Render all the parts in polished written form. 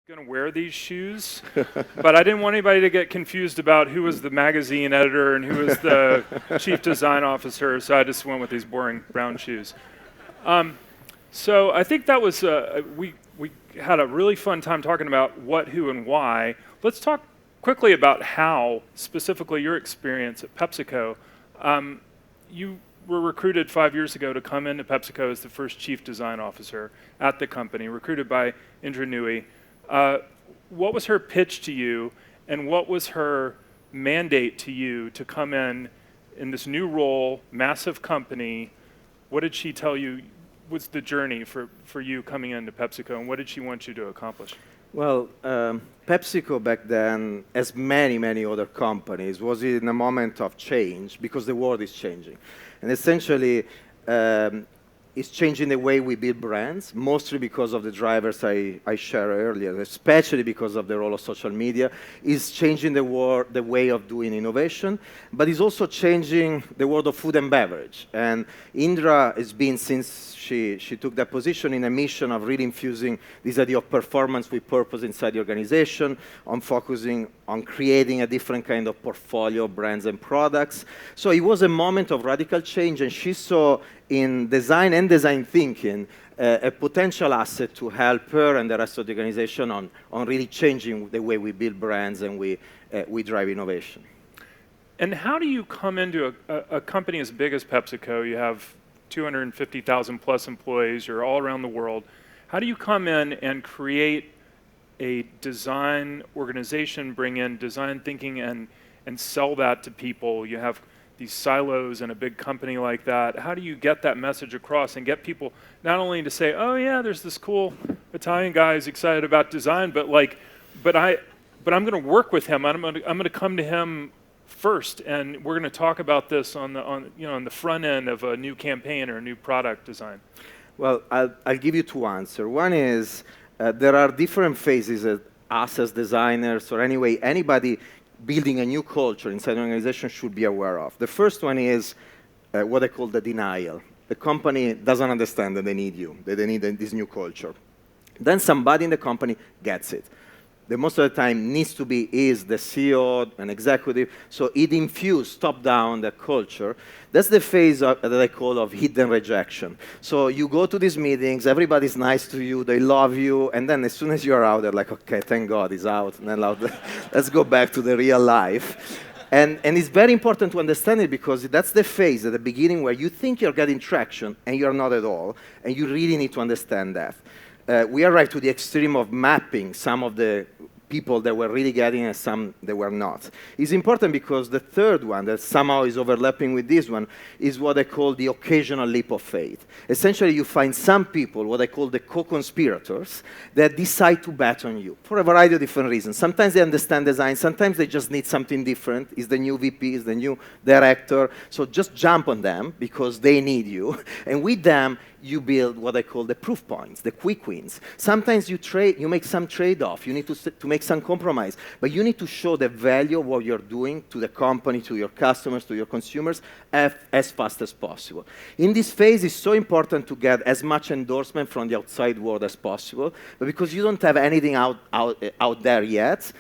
going to wear these shoes, but I didn't want anybody to get confused about who was the magazine editor and who was the chief design officer, so I just went with these boring brown shoes. So I think that was, we had a really fun time talking about what, who, and why. Let's talk quickly about how, specifically your experience at PepsiCo. You were recruited 5 years ago to come into PepsiCo as the first chief design officer at the company, recruited by Indra Nooyi. What was her pitch to you, and what was her mandate to you to come in this new role, massive company? What did she tell you was the journey for you coming into PepsiCo, and what did she want you to accomplish? Well, PepsiCo back then, as many other companies, was in a moment of change because the world is changing. And essentially, it's changing the way we build brands, mostly because of the drivers I shared earlier, especially because of the role of social media. It's changing the way of doing innovation, but it's also changing the world of food and beverage. And Indra has been, since she took that position, in a mission of really infusing this idea of performance with purpose inside the organization, on focusing on creating a different kind of portfolio of brands and products. So it was a moment of radical change, and she saw in design and design thinking a potential asset to help her and the rest of the organization on really changing the way we build brands and we drive innovation. And how do you come into a company as big as PepsiCo? You have 250,000 plus employees, you're all around the world. How do you come in and create a design organization, bring in design thinking and sell that to people? You have these silos in a big company like that. How do you get that message across and get people not only to say, oh yeah, there's this cool Italian guy who's excited about design, but I'm going to work with him. I'm going to come to him first, and we're going to talk about this on the front end of a new campaign or a new product design. Well, I'll give you two answers. One is there are different phases that us as designers, or anyway anybody building a new culture inside an organization should be aware of. The first one is what I call the denial. The company doesn't understand that they need you, that they need this new culture. Then somebody in the company gets it. The most of the time needs to be is the CEO, an executive, so it infused top-down the culture. That's the phase that I call of hidden rejection. So you go to these meetings, everybody's nice to you, they love you, and then as soon as you're out, they're like, okay, thank God he's out, and then let's go back to the real life. And it's very important to understand it because that's the phase at the beginning where you think you're getting traction, and you're not at all, and you really need to understand that. We arrived to the extreme of mapping some of the people that were really getting and some that were not. It's important because the third one that somehow is overlapping with this one is what I call the occasional leap of faith. Essentially, you find some people, what I call the co-conspirators, that decide to bet on you for a variety of different reasons. Sometimes they understand design, sometimes they just need something different. Is the new VP, is the new director. So just jump on them because they need you. And with them, you build what I call the proof points, the quick wins. Sometimes you make some trade-off. You need to make some compromise. But you need to show the value of what you're doing to the company, to your customers, to your consumers, as fast as possible. In this phase, it's so important to get as much endorsement from the outside world as possible. But because you don't have anything out there yet,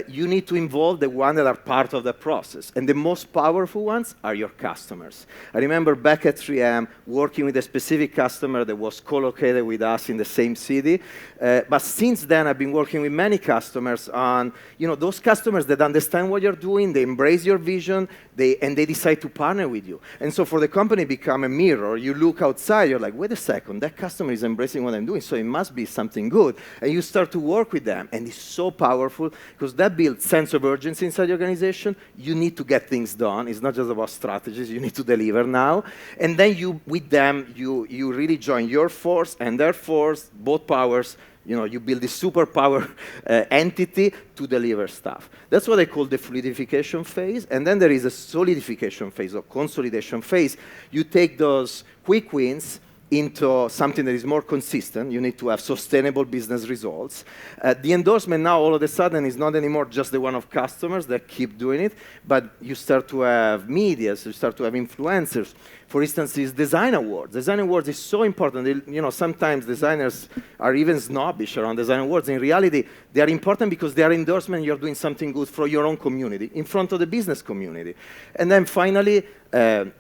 you need to involve the ones that are part of the process. And the most powerful ones are your customers. I remember back at 3M working with a specific customer that was co-located with us in the same city. But since then, I've been working with many customers on, those customers that understand what you're doing, they embrace your vision, and they decide to partner with you. And so for the company become a mirror. You look outside, you're like, wait a second, that customer is embracing what I'm doing, so it must be something good. And you start to work with them, and it's so powerful because that builds sense of urgency inside the organization. You need to get things done. It's not just about strategies. You need to deliver now. And then with them, you really join your force and their force, both powers. You build this superpower entity to deliver stuff. That's what I call the fluidification phase. And then there is a solidification phase or consolidation phase. You take those quick wins into something that is more consistent. You need to have sustainable business results. The endorsement now all of a sudden is not anymore just the one of customers that keep doing it, but you start to have media, so you start to have influencers. for instance, is design awards. Design awards is so important. Sometimes designers are even snobbish around design awards. In reality, they are important because they are endorsement. You're doing something good for your own community in front of the business community. And then finally,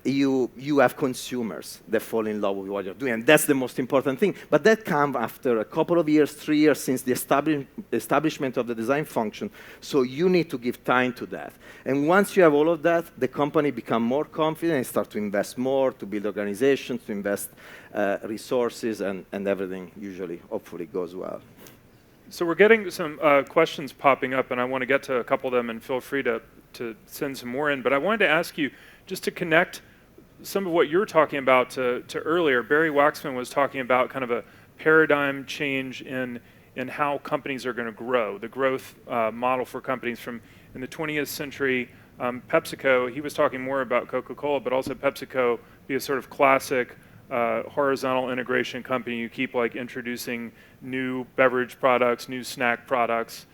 you have consumers that fall in love with what you're doing, and that's the most important thing. But that comes after a couple of years, 3 years since the establishment of the design function. So you need to give time to that. And once you have all of that, the company becomes more confident and start to invest more, to build organizations, to invest resources, and everything usually, hopefully, goes well. So we're getting some questions popping up, and I want to get to a couple of them, and feel free to send some more in. But I wanted to ask you, just to connect some of what you're talking about to earlier. Barry Waxman was talking about kind of a paradigm change in how companies are going to grow, the growth model for companies from in the 20th century. PepsiCo, he was talking more about Coca-Cola, but also PepsiCo be a sort of classic horizontal integration company. You keep like introducing new beverage products, new snack products,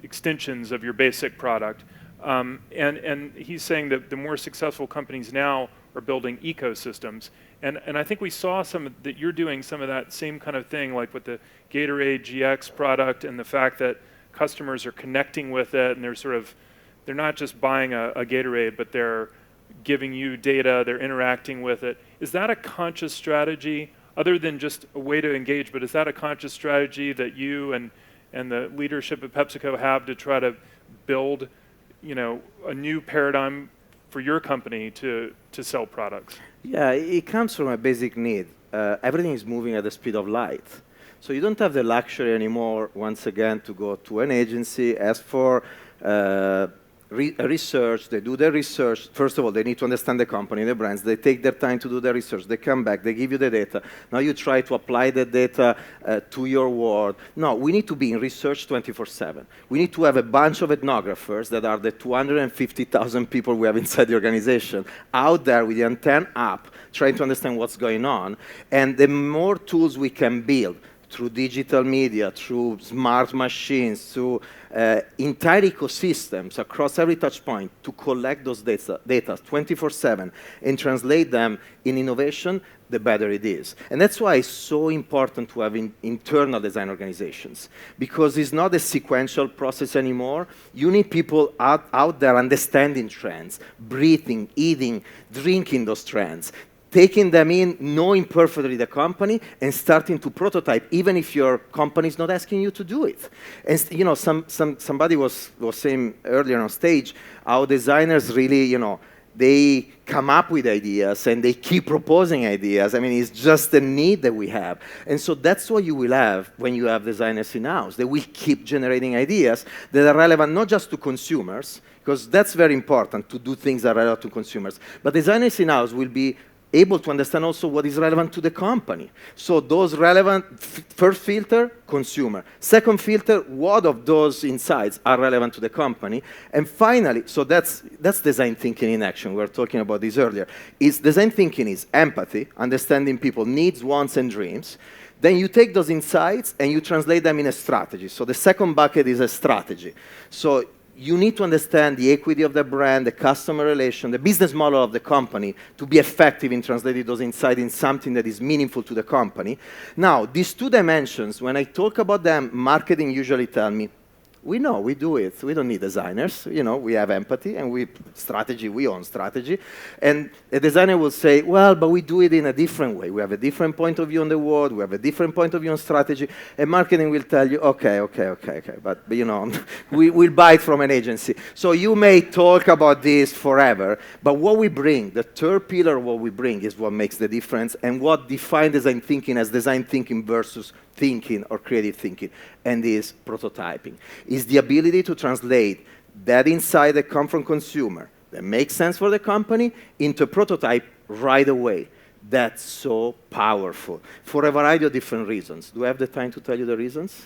extensions of your basic product. And he's saying that the more successful companies now are building ecosystems. And I think we saw that you're doing some of that same kind of thing, like with the Gatorade GX product, and the fact that customers are connecting with it, and they're not just buying a Gatorade, but they're giving you data, they're interacting with it. Is that a conscious strategy, other than just a way to engage, but is that a conscious strategy that you and the leadership at PepsiCo have to try to build a new paradigm for your company to sell products? Yeah, it comes from a basic need. Everything is moving at the speed of light. So you don't have the luxury anymore, once again, to go to an agency, ask for research. They do their research. First of all, they need to understand the company, the brands. They take their time to do their research. They come back. They give you the data. Now you try to apply the data to your world. No, we need to be in research 24/7. We need to have a bunch of ethnographers that are the 250,000 people we have inside the organization out there with the antenna up, trying to understand what's going on. And the more tools we can build through digital media, through smart machines, through entire ecosystems across every touch point to collect those data 24/7 and translate them in innovation, the better it is. And that's why it's so important to have internal design organizations, because it's not a sequential process anymore. You need people out there understanding trends, breathing, eating, drinking those trends, taking them in, knowing perfectly the company, and starting to prototype, even if your company is not asking you to do it. And somebody was saying earlier on stage how designers really, they come up with ideas and they keep proposing ideas. I mean, it's just a need that we have. And so that's what you will have when you have designers in-house. They will keep generating ideas that are relevant not just to consumers, because that's very important to do things that are relevant to consumers, but designers in-house will be able to understand also what is relevant to the company. So those relevant, first filter, consumer. Second filter, what of those insights are relevant to the company? And finally, so that's design thinking in action. We were talking about this earlier. Design thinking is empathy, understanding people's needs, wants, and dreams. Then you take those insights and you translate them in a strategy. So the second bucket is a strategy. So you need to understand the equity of the brand, the customer relation, the business model of the company to be effective in translating those insights in something that is meaningful to the company. Now, these two dimensions, when I talk about them, marketing usually tell me, we know, we do it. We don't need designers. We have empathy, and we own strategy. And a designer will say, well, but we do it in a different way. We have a different point of view on the world. We have a different point of view on strategy. And marketing will tell you, okay. But we'll buy it from an agency. So you may talk about this forever, but what we bring, the third pillar of what we bring, is what makes the difference and what defines design thinking as design thinking versus thinking or creative thinking, and is prototyping. Is the ability to translate that insight that comes from consumer, that makes sense for the company, into prototype right away. That's so powerful for a variety of different reasons. Do I have the time to tell you the reasons?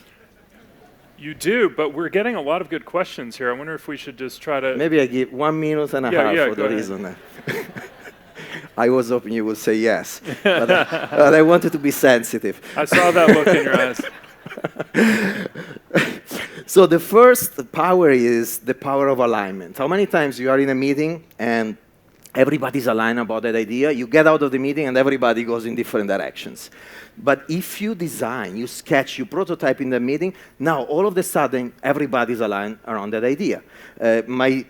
You do, but we're getting a lot of good questions here. I wonder if we should just try to... Maybe I give 1 minute and a half for the reason. I was hoping you would say yes, but I wanted to be sensitive. I saw that look in your eyes. So the first power is the power of alignment. How many times you are in a meeting and everybody's aligned about that idea. You get out of the meeting and everybody goes in different directions. But if you design, you sketch, you prototype in the meeting, now all of a sudden everybody's aligned around that idea. My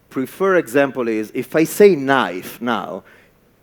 preferred example is if I say knife now,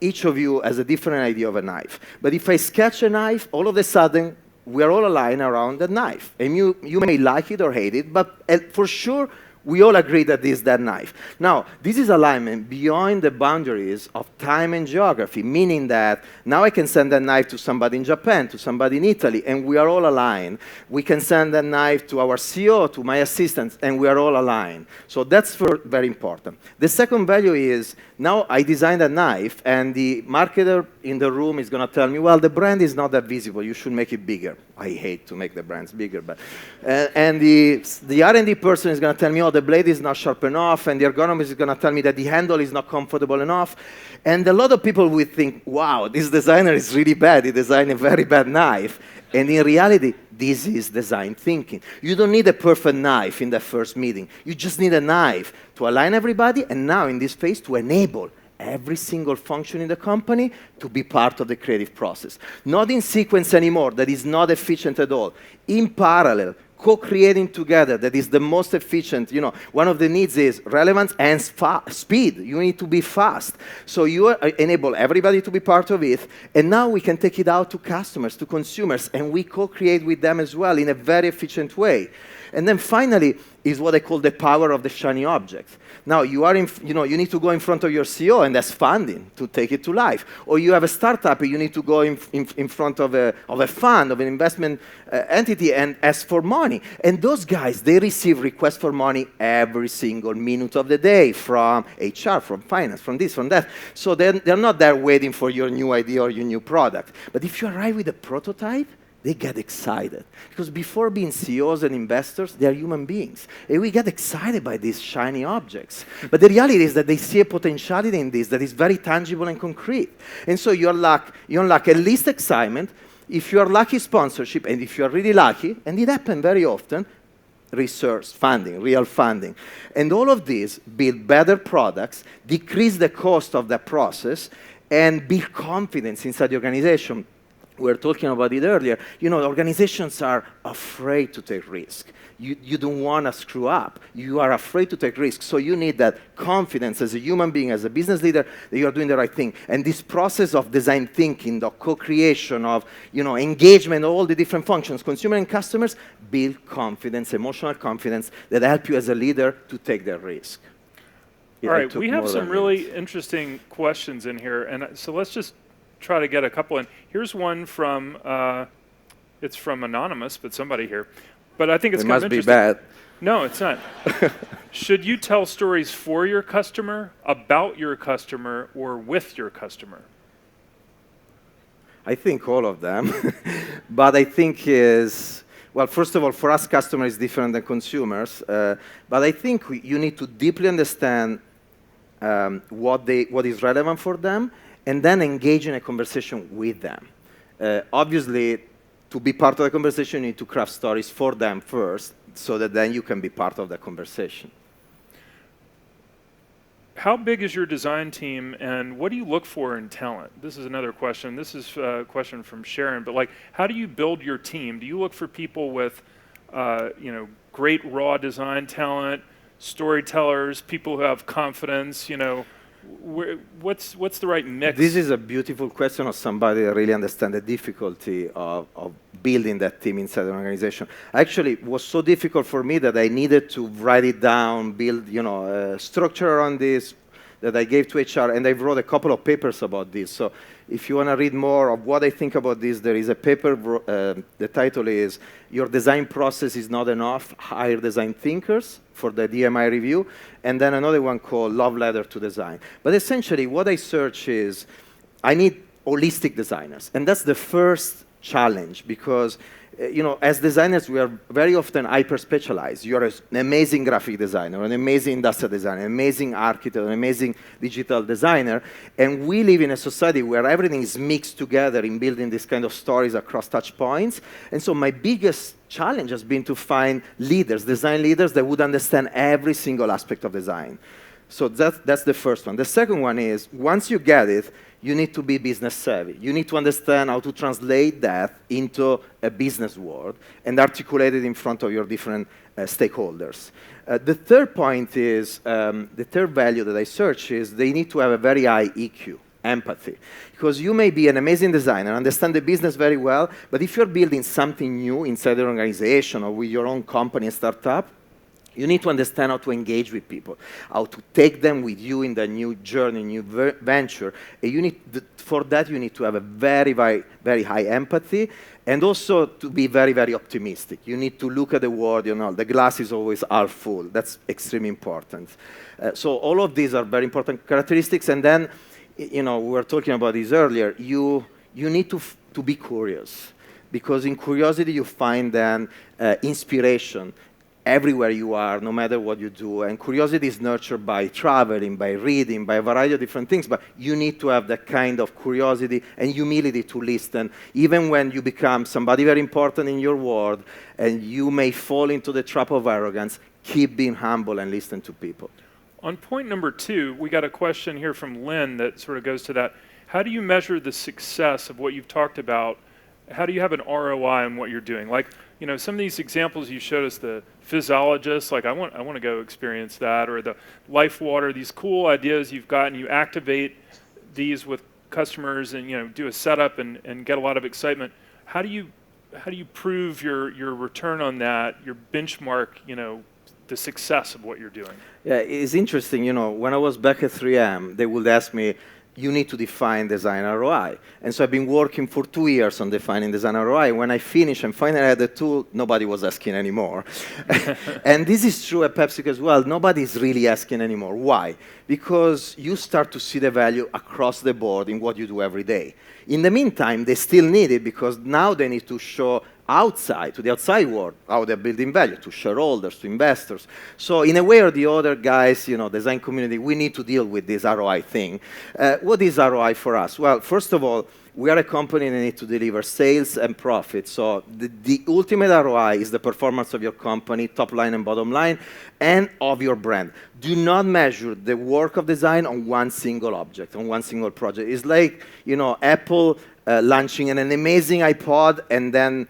each of you has a different idea of a knife. But if I sketch a knife, all of a sudden we're all aligned around that knife. And you may like it or hate it, but for sure, we all agree that this is that knife. Now, this is alignment beyond the boundaries of time and geography, meaning that now I can send that knife to somebody in Japan, to somebody in Italy, and we are all aligned. We can send that knife to our CEO, to my assistants, and we are all aligned. So that's very important. The second value is, now I designed a knife, and the marketer in the room is going to tell me, well, the brand is not that visible. You should make it bigger. I hate to make the brands bigger, but and the R&D person is going to tell me, oh, the blade is not sharp enough, and the ergonomist is going to tell me that the handle is not comfortable enough. And a lot of people will think, wow, this designer is really bad. He designed a very bad knife. And in reality, this is design thinking. You don't need a perfect knife in the first meeting. You just need a knife to align everybody, and now in this phase to enable every single function in the company to be part of the creative process. Not in sequence anymore, that is not efficient at all. In parallel, co-creating together, that is the most efficient. You know, one of the needs is relevance and speed. You need to be fast. So you enable everybody to be part of it, and now we can take it out to customers, to consumers, and we co-create with them as well in a very efficient way. And then finally is what I call the power of the shiny object. Now, you need to go in front of your CEO, and that's funding to take it to life. Or you have a startup, you need to go in front of a fund, of an investment entity, and ask for money. And those guys, they receive requests for money every single minute of the day from HR, from finance, from this, from that. So they're not there waiting for your new idea or your new product. But if you arrive with a prototype, they get excited. Because before being CEOs and investors, they are human beings. And we get excited by these shiny objects. But the reality is that they see a potentiality in this that is very tangible and concrete. And so you unlock at least excitement. If you are lucky, sponsorship. And if you are really lucky, and it happens very often, research funding, real funding. And all of these build better products, decrease the cost of the process, and build confidence inside the organization. We were talking about it earlier. You know, organizations are afraid to take risk. You don't want to screw up. You are afraid to take risks. So you need that confidence as a human being, as a business leader, that you are doing the right thing. And this process of design thinking, the co-creation of, engagement, all the different functions, consumer and customers, build confidence, emotional confidence that help you as a leader to take that risk. All right, we have some really interesting questions in here. And so let's just try to get a couple in. Here's one from, it's from Anonymous, but somebody here. But I think it's kind of interesting. It must be bad. No, it's not. Should you tell stories for your customer, about your customer, or with your customer? I think all of them. But I think well, first of all, for us, customer is different than consumers. But I think you need to deeply understand what is relevant for them, and then engage in a conversation with them. Obviously, to be part of the conversation, you need to craft stories for them first, so that then you can be part of the conversation. How big is your design team, and what do you look for in talent? This is another question. This is a question from Sharon, but how do you build your team? Do you look for people with, great raw design talent, storytellers, people who have confidence, what's the right mix? This is a beautiful question of somebody that really understands the difficulty of building that team inside an organization. Actually, it was so difficult for me that I needed to write it down, build a structure around this that I gave to HR, and I wrote a couple of papers about this. So if you want to read more of what I think about this, there is a paper, the title is Your Design Process is Not Enough, Hire Design Thinkers, for the DMI review, and then another one called Love Letter to Design. But essentially, what I search is, I need holistic designers, and that's the first challenge, because as designers, we are very often hyper-specialized. You're an amazing graphic designer, an amazing industrial designer, an amazing architect, an amazing digital designer, and we live in a society where everything is mixed together in building this kind of stories across touch points. And so my biggest challenge has been to find leaders, design leaders that would understand every single aspect of design. So that's the first one. The second one is, once you get it, you need to be business savvy. You need to understand how to translate that into a business world and articulate it in front of your different stakeholders. The third point is, the third value that I search is they need to have a very high EQ, empathy. Because you may be an amazing designer, understand the business very well, but if you're building something new inside the organization or with your own company and startup, you need to understand how to engage with people, how to take them with you in the new journey, new venture. And you need for that, you need to have a very, very, very high empathy, and also to be very, very optimistic. You need to look at the world, the glass is always half full. That's extremely important. So all of these are very important characteristics. And then, we were talking about this earlier, you need to be curious, because in curiosity you find then inspiration everywhere you are, no matter what you do. And curiosity is nurtured by traveling, by reading, by a variety of different things. But you need to have that kind of curiosity and humility to listen, even when you become somebody very important in your world, and you may fall into the trap of arrogance. Keep being humble and listen to people. On point number 2, we got a question here from Lynn that sort of goes to that. How do you measure the success of what you've talked about? How do you have an ROI on what you're doing? Like, some of these examples you showed us, the physiologist, like I want to go experience that, or the Life Water, these cool ideas you've got, and you activate these with customers and do a setup and get a lot of excitement. How do you prove your return on that, your benchmark, the success of what you're doing? Yeah, it's interesting. When I was back at 3M, they would ask me, you need to define design ROI. And so I've been working for 2 years on defining design ROI. When I finished and finally had the tool, nobody was asking anymore. And this is true at PepsiCo as well. Nobody's really asking anymore. Why? Because you start to see the value across the board in what you do every day. In the meantime, they still need it, because now they need to show to the outside world, how they're building value, to shareholders, to investors. So in a way or the other, guys, design community, we need to deal with this ROI thing. What is ROI for us? Well, first of all, we are a company that needs to deliver sales and profit. So the ultimate ROI is the performance of your company, top line and bottom line, and of your brand. Do not measure the work of design on one single object, on one single project. It's like, Apple launching an amazing iPod, and then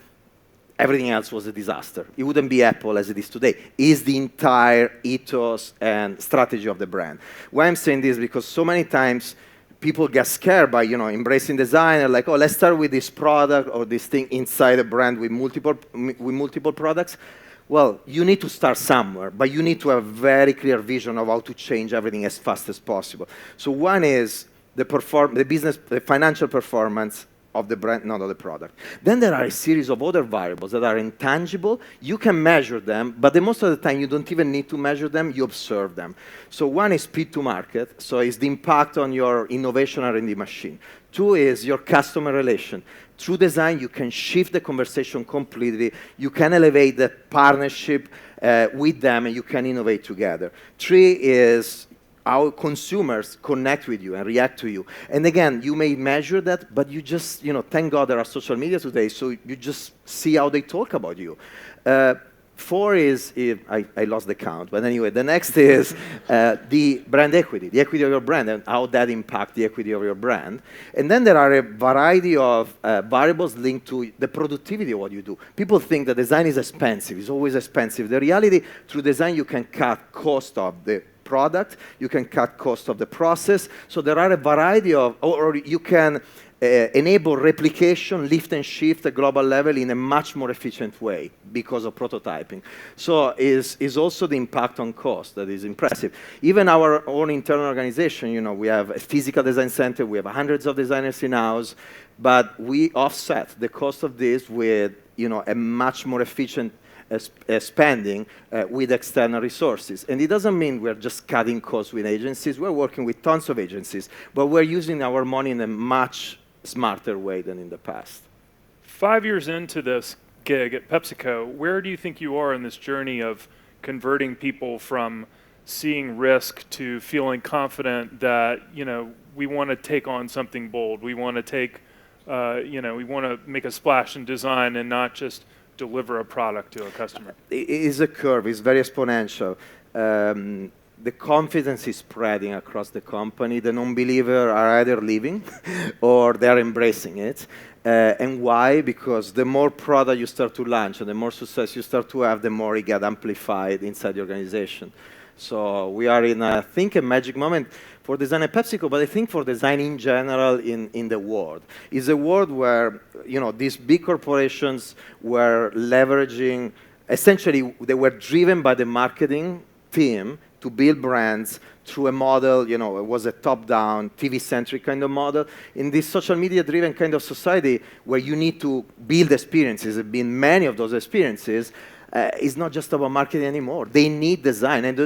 everything else was a disaster. It wouldn't be Apple as it is today. It's the entire ethos and strategy of the brand. Why I'm saying this, because so many times people get scared by, embracing design, and like, oh, let's start with this product or this thing inside a brand with multiple products. Well, you need to start somewhere, but you need to have a very clear vision of how to change everything as fast as possible. So one is the financial performance of the brand, not of the product. Then there are a series of other variables that are intangible. You can measure them, but most of the time you don't even need to measure them, you observe them. So one is speed to market, so it's the impact on your innovation R&D machine. 2 is your customer relation. Through design, you can shift the conversation completely. You can elevate the partnership with them, and you can innovate together. 3 is how consumers connect with you and react to you. And again, you may measure that, but you just, thank God there are social media today, so you just see how they talk about you. 4 is, I lost the count, but anyway, the next is the brand equity, the equity of your brand, and how that impacts the equity of your brand. And then there are a variety of variables linked to the productivity of what you do. People think that design is expensive, it's always expensive. The reality, through design, you can cut cost of the product, you can cut cost of the process. So there are a variety of, or you can enable replication, lift and shift at global level in a much more efficient way because of prototyping. So is also the impact on cost that is impressive. Even our own internal organization, we have a physical design center, we have hundreds of designers in-house, but we offset the cost of this with a much more efficient spending with external resources. And it doesn't mean we're just cutting costs with agencies. We're working with tons of agencies, but we're using our money in a much smarter way than in the past. 5 years into this gig at PepsiCo, where do you think you are in this journey of converting people from seeing risk to feeling confident that, we want to take on something bold. We want to take, we want to make a splash in design and not just deliver a product to a customer? It is a curve. It's very exponential. the confidence is spreading across the company. The non-believer are either leaving or they're embracing it. And why? Because the more product you start to launch and the more success you start to have, the more it gets amplified inside the organization. So we are in, I think, a magic moment for design at PepsiCo, but I think for design in general in the world. It's a world where, you know, these big corporations were leveraging, essentially, they were driven by the marketing team to build brands through a model, you know, it was a top-down, TV-centric kind of model. In this social media-driven kind of society where you need to build experiences, there have been many of those experiences, it's not just about marketing anymore. They need design, and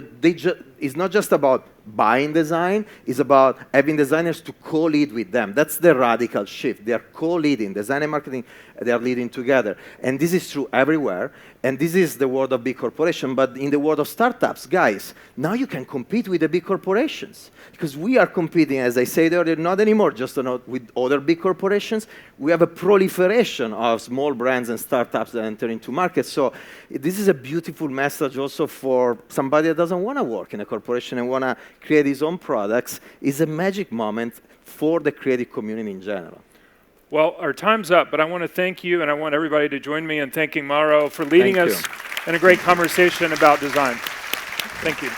it's not just about buying design, it's about having designers to co-lead with them. That's the radical shift. They are co-leading. Design and marketing, they are leading together. And this is true everywhere, and this is the world of big corporations. But in the world of startups, guys, now you can compete with the big corporations. Because we are competing, as I said earlier, not anymore just with other big corporations. We have a proliferation of small brands and startups that enter into markets. So this is a beautiful message also for somebody that doesn't want to work in a corporation and want to create his own products. It's a magic moment for the creative community in general. Well, our time's up, but I want to thank you, and I want everybody to join me in thanking Mauro for leading us in a great conversation about design. Thank you.